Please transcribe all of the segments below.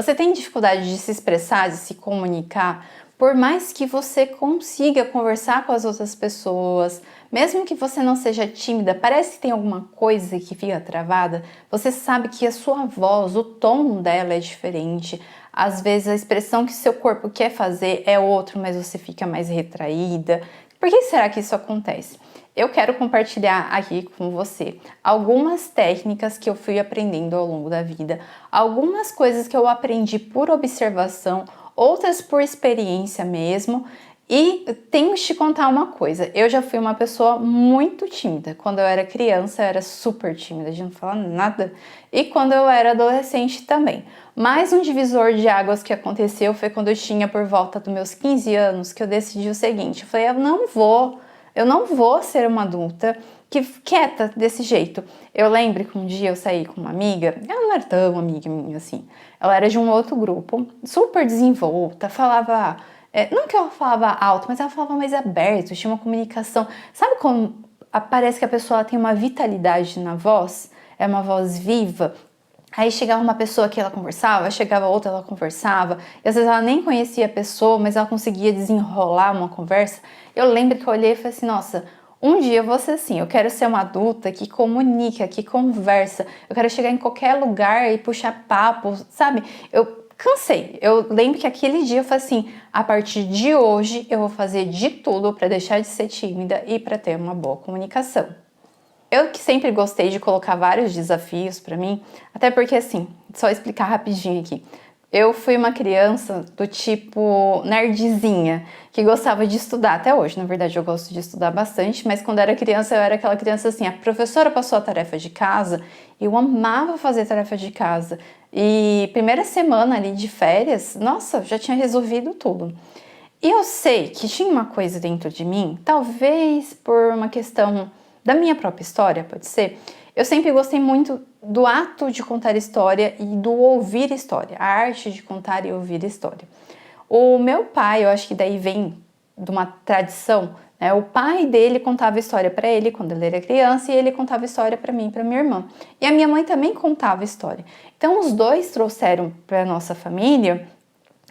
Você tem dificuldade de se expressar, de se comunicar? Por mais que você consiga conversar com as outras pessoas, mesmo que você não seja tímida, parece que tem alguma coisa que fica travada, você sabe que a sua voz, o tom dela é diferente. Às vezes a expressão que seu corpo quer fazer é outro, mas você fica mais retraída. Por que será que isso acontece? Eu quero compartilhar aqui com você algumas técnicas que eu fui aprendendo ao longo da vida, algumas coisas que eu aprendi por observação, outras por experiência mesmo. E tenho que te contar uma coisa, eu já fui uma pessoa muito tímida. Quando eu era criança, eu era super tímida, de não falar nada. E quando eu era adolescente também. Mas um divisor de águas que aconteceu foi quando eu tinha por volta dos meus 15 anos, que eu decidi o seguinte, eu falei, eu não vou ser uma adulta quieta desse jeito. Eu lembro que um dia eu saí com uma amiga, ela não era tão amiga minha assim, ela era de um outro grupo, super desenvolta, falava, não que ela falava alto, mas ela falava mais aberto, tinha uma comunicação, sabe como parece que a pessoa tem uma vitalidade na voz, é uma voz viva. Aí chegava uma pessoa que ela conversava, chegava outra, ela conversava, e às vezes ela nem conhecia a pessoa, mas ela conseguia desenrolar uma conversa. Eu lembro que eu olhei e falei assim, nossa, um dia eu vou ser assim, eu quero ser uma adulta que comunica, que conversa, eu quero chegar em qualquer lugar e puxar papo, sabe? Eu cansei, eu lembro que aquele dia eu falei assim, a partir de hoje eu vou fazer de tudo para deixar de ser tímida e para ter uma boa comunicação. Eu que sempre gostei de colocar vários desafios para mim, até porque assim, só explicar rapidinho aqui. Eu fui uma criança do tipo nerdzinha, que gostava de estudar, até hoje, na verdade eu gosto de estudar bastante, mas quando era criança eu era aquela criança assim, a professora passou a tarefa de casa, eu amava fazer tarefa de casa, e primeira semana ali de férias, nossa, já tinha resolvido tudo. E eu sei que tinha uma coisa dentro de mim, talvez por uma questão da minha própria história, pode ser. Eu sempre gostei muito do ato de contar história e do ouvir história, a arte de contar e ouvir história. O meu pai, eu acho que daí vem de uma tradição, né? O pai dele contava história para ele quando ele era criança e ele contava história para mim e para minha irmã. E a minha mãe também contava história. Então os dois trouxeram para nossa família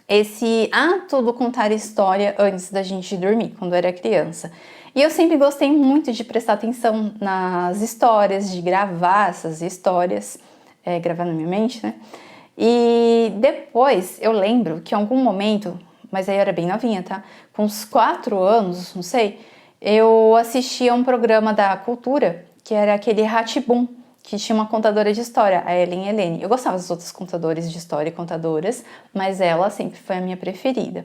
esse ato do contar história antes da gente dormir, quando eu era criança. E eu sempre gostei muito de prestar atenção nas histórias, de gravar essas histórias, gravar na minha mente, né? E depois eu lembro que em algum momento, mas aí eu era bem novinha, tá? Com uns 4 anos, não sei, eu assistia um programa da Cultura, que era aquele Rá-Tim-Bum, que tinha uma contadora de história, a Ellen Helene. Eu gostava dos outros contadores de história e contadoras, mas ela sempre foi a minha preferida.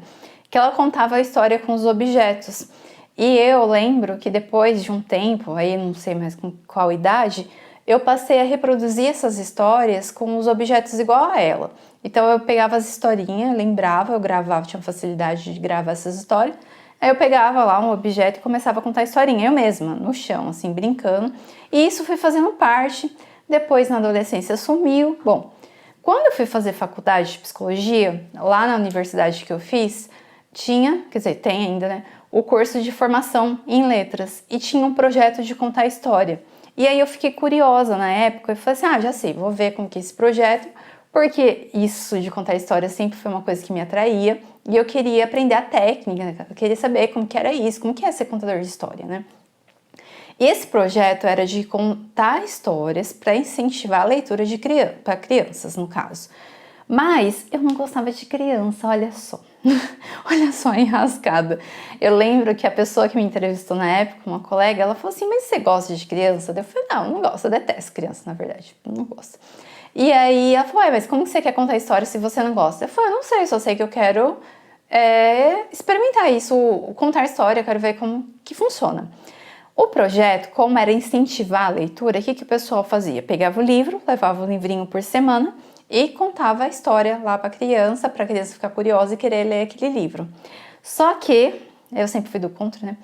Que ela contava a história com os objetos. E eu lembro que depois de um tempo, aí não sei mais com qual idade, eu passei a reproduzir essas histórias com os objetos igual a ela. Então eu pegava as historinhas, lembrava, eu gravava, tinha facilidade de gravar essas histórias. Aí eu pegava lá um objeto e começava a contar a historinha, eu mesma, no chão, assim, brincando. E isso foi fazendo parte. Depois, na adolescência, sumiu. Bom, quando eu fui fazer faculdade de psicologia, lá na universidade que eu fiz, tinha, quer dizer, tem ainda, né, o curso de formação em letras. E tinha um projeto de contar história. E aí eu fiquei curiosa na época e falei assim, já sei, vou ver como que é esse projeto, porque isso de contar história sempre foi uma coisa que me atraía e eu queria aprender a técnica, né? Eu queria saber como que era isso, como que é ser contador de história, né? E esse projeto era de contar histórias para incentivar a leitura para crianças, no caso. Mas eu não gostava de criança, olha só. Olha só a enrascada. Eu lembro que a pessoa que me entrevistou na época, uma colega, ela falou assim, mas você gosta de criança? Eu falei, não gosto, eu detesto criança, na verdade, não gosto. E aí ela falou, mas como que você quer contar história se você não gosta? Eu falei, eu não sei, só sei que eu quero experimentar isso, contar história, eu quero ver como que funciona. O projeto, como era incentivar a leitura, o que o pessoal fazia? Pegava o livro, levava um livrinho por semana e contava a história lá para a criança ficar curiosa e querer ler aquele livro. Só que, eu sempre fui do contra, né?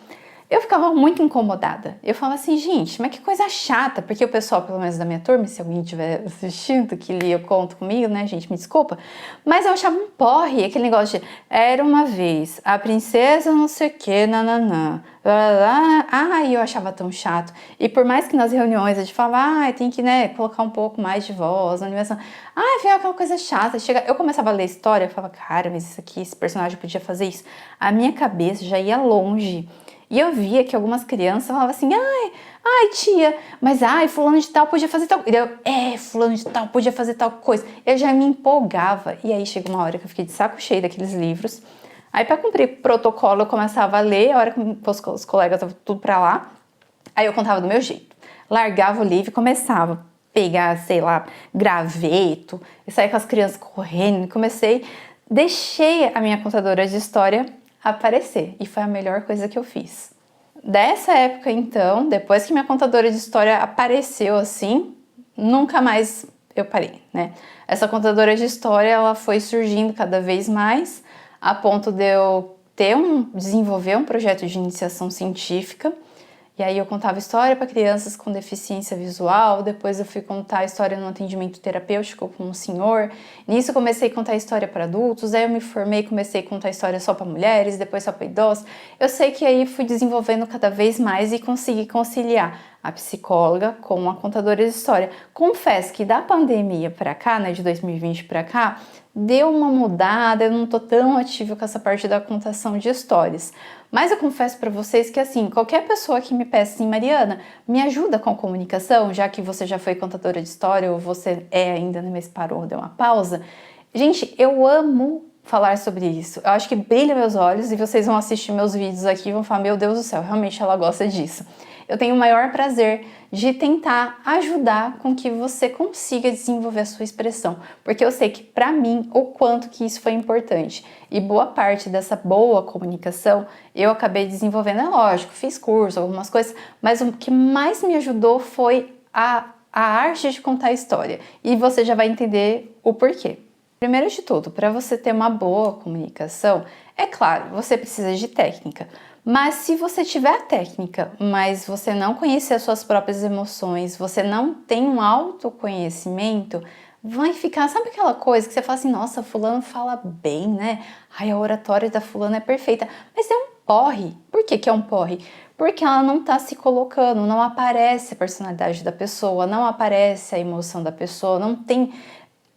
Eu ficava muito incomodada. Eu falava assim, gente, mas que coisa chata, porque o pessoal, pelo menos da minha turma, se alguém estiver assistindo, que lia o conto comigo, né, gente, me desculpa, mas eu achava um porre, aquele negócio de era uma vez, a princesa não sei o que, nananã, ai, eu achava tão chato. E por mais que nas reuniões a gente falava, tem que, né, colocar um pouco mais de voz, na animação, ficava aquela coisa chata. Eu começava a ler história, eu falava, cara, mas isso aqui, esse personagem podia fazer isso. A minha cabeça já ia longe. E eu via que algumas crianças falavam assim, tia, mas fulano de tal podia fazer tal coisa. Fulano de tal podia fazer tal coisa. Eu já me empolgava. E aí chega uma hora que eu fiquei de saco cheio daqueles livros. Aí para cumprir protocolo eu começava a ler, a hora que os colegas estavam tudo pra lá, aí eu contava do meu jeito. Largava o livro e começava a pegar, sei lá, graveto, e saía com as crianças correndo. Deixei a minha contadora de história aparecer, e foi a melhor coisa que eu fiz. Dessa época então, depois que minha contadora de história apareceu assim, nunca mais eu parei, né? Essa contadora de história, ela foi surgindo cada vez mais, a ponto de eu desenvolver um projeto de iniciação científica. E aí eu contava história para crianças com deficiência visual, depois eu fui contar a história no atendimento terapêutico com um senhor. Nisso eu comecei a contar história para adultos, aí eu me formei, comecei a contar história só para mulheres, depois só para idosos. Eu sei que aí fui desenvolvendo cada vez mais e consegui conciliar a psicóloga com a contadora de história. Confesso que da pandemia para cá, né, de 2020 para cá, deu uma mudada, eu não tô tão ativa com essa parte da contação de histórias. Mas eu confesso para vocês que assim, qualquer pessoa que me peça assim, Mariana, me ajuda com a comunicação, já que você já foi contadora de história ou você é ainda, né, mas parou, deu uma pausa. Gente, eu amo falar sobre isso. Eu acho que brilha meus olhos e vocês vão assistir meus vídeos aqui e vão falar, meu Deus do céu, realmente ela gosta disso. Eu tenho o maior prazer de tentar ajudar com que você consiga desenvolver a sua expressão, porque eu sei que para mim o quanto que isso foi importante e boa parte dessa boa comunicação eu acabei desenvolvendo, é lógico, fiz curso, algumas coisas, mas o que mais me ajudou foi a arte de contar a história e você já vai entender o porquê. Primeiro de tudo, para você ter uma boa comunicação, é claro, você precisa de técnica. Mas se você tiver a técnica, mas você não conhecer as suas próprias emoções, você não tem um autoconhecimento, vai ficar, sabe aquela coisa que você fala assim, nossa, fulano fala bem, né? Ai, a oratória da fulana é perfeita. Mas é um porre. Por que é um porre? Porque ela não tá se colocando, não aparece a personalidade da pessoa, não aparece a emoção da pessoa, não tem...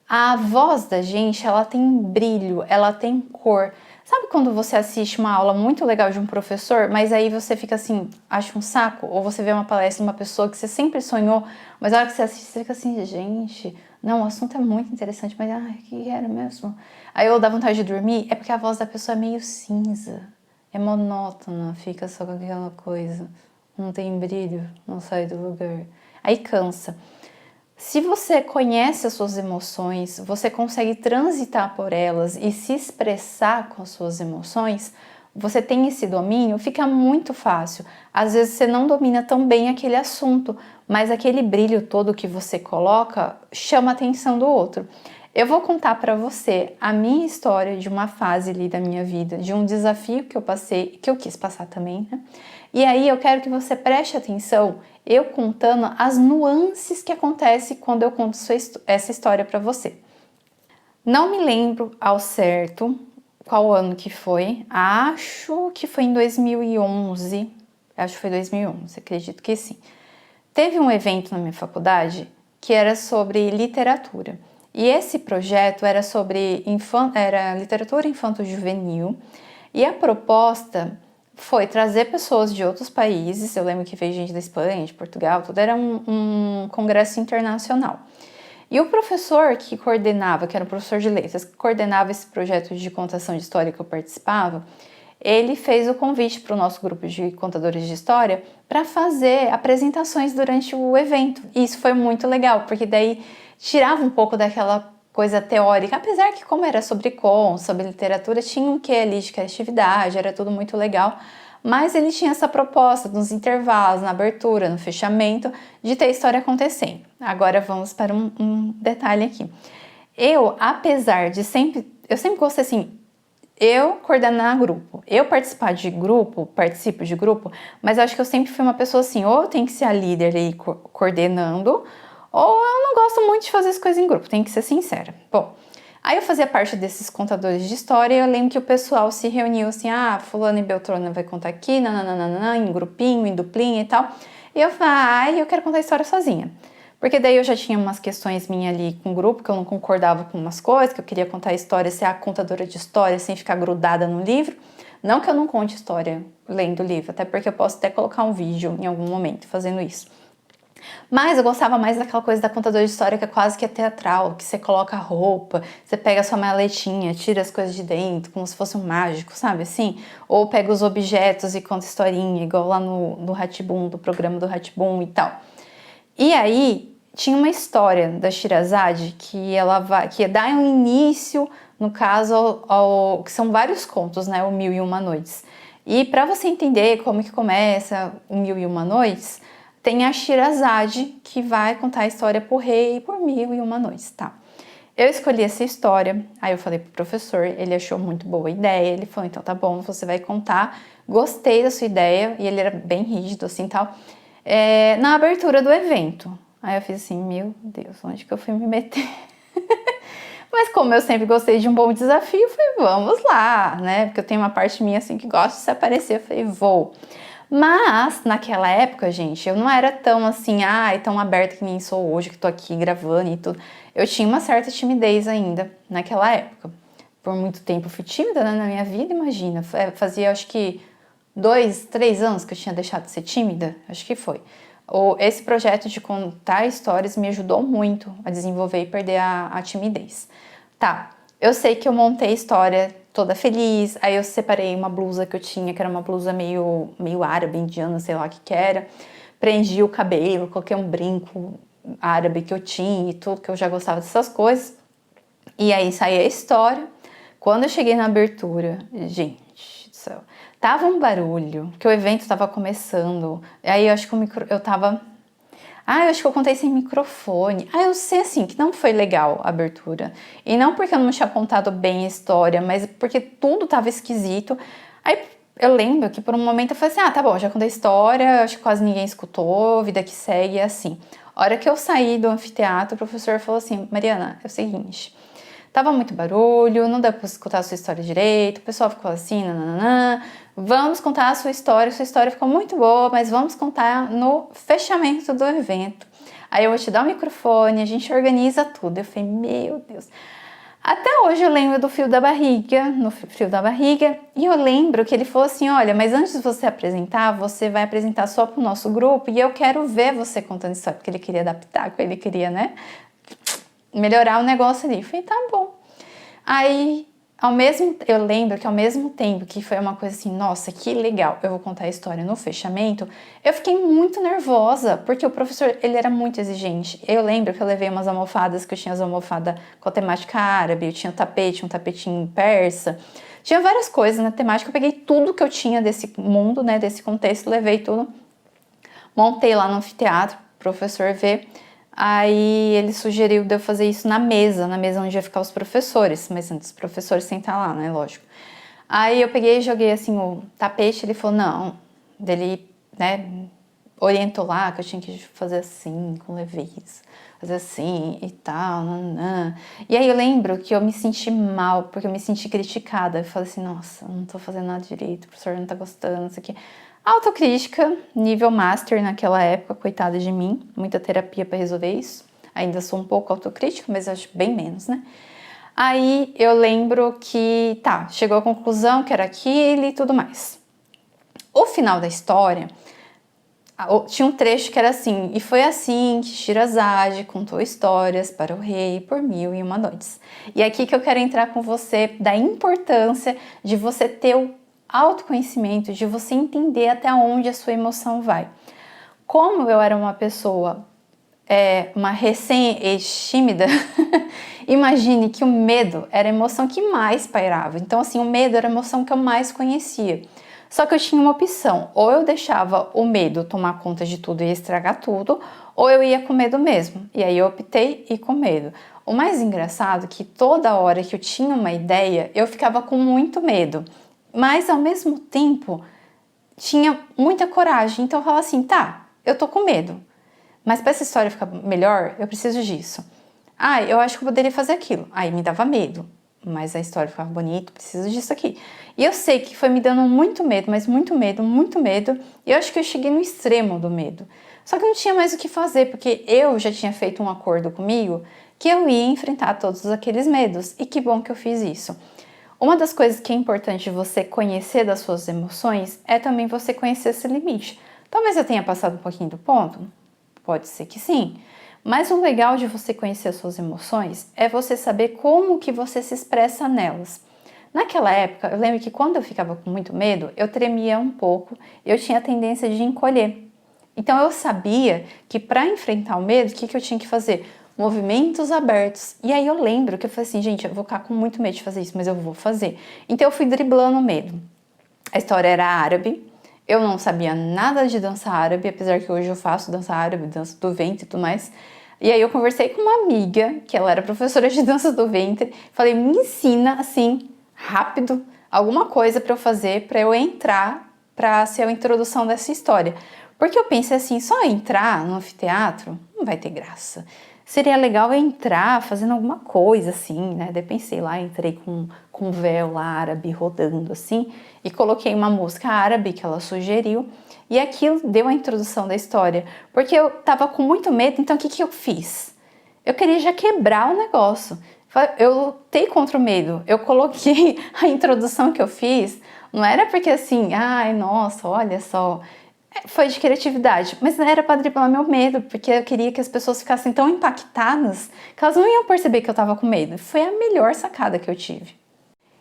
A voz da gente, ela tem brilho, ela tem cor. Sabe quando você assiste uma aula muito legal de um professor, mas aí você fica assim, acha um saco? Ou você vê uma palestra de uma pessoa que você sempre sonhou, mas a hora que você assiste, você fica assim, gente, não, o assunto é muito interessante, mas que era mesmo? Aí eu dá vontade de dormir, é porque a voz da pessoa é meio cinza, é monótona, fica só com aquela coisa, não tem brilho, não sai do lugar. Aí cansa. Se você conhece as suas emoções, você consegue transitar por elas e se expressar com as suas emoções, você tem esse domínio, fica muito fácil. Às vezes você não domina tão bem aquele assunto, mas aquele brilho todo que você coloca chama a atenção do outro. Eu vou contar para você a minha história de uma fase ali da minha vida, de um desafio que eu passei, que eu quis passar também, né? E aí eu quero que você preste atenção, eu contando as nuances que acontecem quando eu conto essa história para você. Não me lembro ao certo qual ano que foi, acho que foi em 2011, acho que foi 2011, acredito que sim. Teve um evento na minha faculdade que era sobre literatura. E esse projeto era sobre literatura infanto-juvenil. E a proposta foi trazer pessoas de outros países. Eu lembro que veio gente da Espanha, de Portugal, tudo. Era um congresso internacional. E o professor que coordenava, que era um professor de letras, que coordenava esse projeto de contação de história que eu participava, ele fez o convite para o nosso grupo de contadores de história para fazer apresentações durante o evento. E isso foi muito legal, porque daí tirava um pouco daquela coisa teórica, apesar que como era sobre sobre literatura, tinha um quê ali de criatividade, era tudo muito legal, mas ele tinha essa proposta nos intervalos, na abertura, no fechamento, de ter a história acontecendo. Agora vamos para um detalhe aqui. Eu, apesar de eu sempre gostei assim, eu coordenar grupo. Eu participo de grupo, mas acho que eu sempre fui uma pessoa assim, ou eu tenho que ser a líder aí coordenando, ou eu não gosto muito de fazer as coisas em grupo, tenho que ser sincera. Bom, aí eu fazia parte desses contadores de história e eu lembro que o pessoal se reuniu assim, fulano e beltrano vai contar aqui, nananana, em grupinho, em duplinha e tal. E eu falei, eu quero contar a história sozinha. Porque daí eu já tinha umas questões minhas ali com o grupo, que eu não concordava com umas coisas, que eu queria contar a história, ser a contadora de história sem ficar grudada no livro. Não que eu não conte história lendo o livro, até porque eu posso até colocar um vídeo em algum momento fazendo isso. Mas eu gostava mais daquela coisa da contadora de história que é quase que é teatral, que você coloca a roupa, você pega a sua maletinha, tira as coisas de dentro, como se fosse um mágico, sabe assim? Ou pega os objetos e conta historinha, igual lá no Rá-Tim-Bum, do programa do Rá-Tim-Bum e tal. E aí, tinha uma história da Sherazade que dá um início, no caso, que são vários contos, né? O Mil e Uma Noites. E para você entender como que começa o Mil e Uma Noites, tem a Sherazade que vai contar a história pro rei por Mil e Uma Noites, tá? Eu escolhi essa história, aí eu falei pro professor, ele achou muito boa a ideia, ele falou, então tá bom, você vai contar, gostei da sua ideia, e ele era bem rígido assim, tal, na abertura do evento. Aí eu fiz assim, meu Deus, onde que eu fui me meter? Mas como eu sempre gostei de um bom desafio, eu falei, vamos lá, né? Porque eu tenho uma parte minha assim que gosta de se aparecer, eu falei, vou. Mas, naquela época, gente, eu não era tão assim, tão aberta que nem sou hoje, que tô aqui gravando e tudo. Eu tinha uma certa timidez ainda, naquela época. Por muito tempo eu fui tímida, né, na minha vida, imagina. Fazia, acho que 2, 3 anos que eu tinha deixado de ser tímida, acho que foi. Esse projeto de contar histórias me ajudou muito a desenvolver e perder a timidez. Tá, eu sei que eu montei a história toda feliz, aí eu separei uma blusa que eu tinha, que era uma blusa meio árabe, indiana, sei lá o que era. Prendi o cabelo, coloquei um brinco árabe que eu tinha e tudo, que eu já gostava dessas coisas. E aí saiu a história. Quando eu cheguei na abertura, gente do céu, tava um barulho, que o evento tava começando. Aí eu acho que eu acho que eu contei sem microfone. Eu sei assim que não foi legal a abertura. E não porque eu não tinha contado bem a história, mas porque tudo tava esquisito. Aí eu lembro que por um momento eu falei assim, tá bom, já contei a história, acho que quase ninguém escutou, vida que segue, é assim. A hora que eu saí do anfiteatro, o professor falou assim, Mariana, é o seguinte, tava muito barulho, não dá pra escutar a sua história direito, o pessoal ficou assim, nananã, vamos contar a sua história ficou muito boa, mas vamos contar no fechamento do evento. Aí eu vou te dar o microfone, a gente organiza tudo. Eu falei, meu Deus. Até hoje eu lembro do fio da barriga, no fio da barriga, e eu lembro que ele falou assim, olha, mas antes de você apresentar, você vai apresentar só pro nosso grupo e eu quero ver você contando história, porque ele queria adaptar, ele queria, né, melhorar o negócio ali. Eu falei, tá bom. Aí, eu lembro que ao mesmo tempo que foi uma coisa assim, nossa, que legal, eu vou contar a história no fechamento, eu fiquei muito nervosa, porque o professor, ele era muito exigente. Eu lembro que eu levei umas almofadas, que eu tinha as almofadas com a temática árabe, eu tinha um tapetinho persa, tinha várias coisas na temática, eu peguei tudo que eu tinha desse mundo, né, desse contexto, levei tudo, montei lá no anfiteatro, o professor ver. Aí ele sugeriu de eu fazer isso na mesa onde ia ficar os professores, mas antes os professores sentar lá, né, lógico. Aí eu peguei e joguei assim o tapete, ele falou, não, dele, né, orientou lá que eu tinha que fazer assim, com leveza, fazer assim e tal, nanã. E aí eu lembro que eu me senti mal, porque eu me senti criticada, eu falei assim, nossa, não tô fazendo nada direito, o professor não tá gostando, isso aqui. Autocrítica, nível master naquela época, coitada de mim, muita terapia para resolver isso. Ainda sou um pouco autocrítica, mas acho bem menos, né? Aí eu lembro que, chegou à conclusão que era aquilo e tudo mais. O final da história, tinha um trecho que era assim, e foi assim que Sherazade contou histórias para o rei por 1001 noites. E é aqui que eu quero entrar com você da importância de você ter o autoconhecimento, de você entender até onde a sua emoção vai. Como eu era uma pessoa, uma recém-tímida, imagine que o medo era a emoção que mais pairava. Então, assim, o medo era a emoção que eu mais conhecia. Só que eu tinha uma opção, ou eu deixava o medo tomar conta de tudo e estragar tudo, ou eu ia com medo mesmo. E aí eu optei ir com medo. O mais engraçado é que toda hora que eu tinha uma ideia, eu ficava com muito medo, mas ao mesmo tempo tinha muita coragem. Então eu falava assim, tá, eu tô com medo, mas para essa história ficar melhor, eu preciso disso. Ah, eu acho que eu poderia fazer aquilo. Aí me dava medo, mas a história ficava bonita, preciso disso aqui. E eu sei que foi me dando muito medo, mas muito medo, muito medo. E eu acho que eu cheguei no extremo do medo. Só que não tinha mais o que fazer, porque eu já tinha feito um acordo comigo que eu ia enfrentar todos aqueles medos. E que bom que eu fiz isso. Uma das coisas que é importante você conhecer das suas emoções é também você conhecer esse limite. Talvez eu tenha passado um pouquinho do ponto, pode ser que sim. Mas o legal de você conhecer as suas emoções é você saber como que você se expressa nelas. Naquela época, eu lembro que quando eu ficava com muito medo, eu tremia um pouco, eu tinha a tendência de encolher. Então eu sabia que para enfrentar o medo, o que eu tinha que fazer? Movimentos abertos. E aí eu lembro que eu falei assim, gente, eu vou ficar com muito medo de fazer isso, mas eu vou fazer. Então eu fui driblando o medo. A história era árabe, eu não sabia nada de dança árabe, apesar que hoje eu faço dança árabe, dança do ventre e tudo mais. E aí eu conversei com uma amiga, que ela era professora de dança do ventre, falei, me ensina assim, rápido, alguma coisa para eu fazer, para eu entrar, para ser a introdução dessa história. Porque eu pensei assim, só entrar no anfiteatro não vai ter graça. Seria legal eu entrar fazendo alguma coisa assim, né? Daí pensei lá, entrei com um véu lá árabe rodando assim e coloquei uma música árabe que ela sugeriu e aquilo deu a introdução da história. Porque eu tava com muito medo, então o que eu fiz? Eu queria já quebrar o negócio. Eu lutei contra o medo, eu coloquei a introdução que eu fiz, não era porque assim, ai nossa, olha só, foi de criatividade, mas não era para driblar meu medo, porque eu queria que as pessoas ficassem tão impactadas que elas não iam perceber que eu tava com medo. Foi a melhor sacada que eu tive.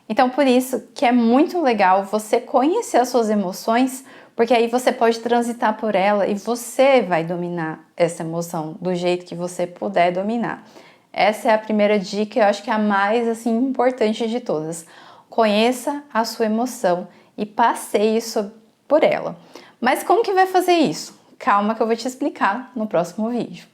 Então, por isso que é muito legal você conhecer as suas emoções, porque aí você pode transitar por ela e você vai dominar essa emoção do jeito que você puder dominar. Essa é a primeira dica, eu acho que é a mais assim importante de todas. Conheça a sua emoção e passeie por ela. Mas como que vai fazer isso? Calma que eu vou te explicar no próximo vídeo.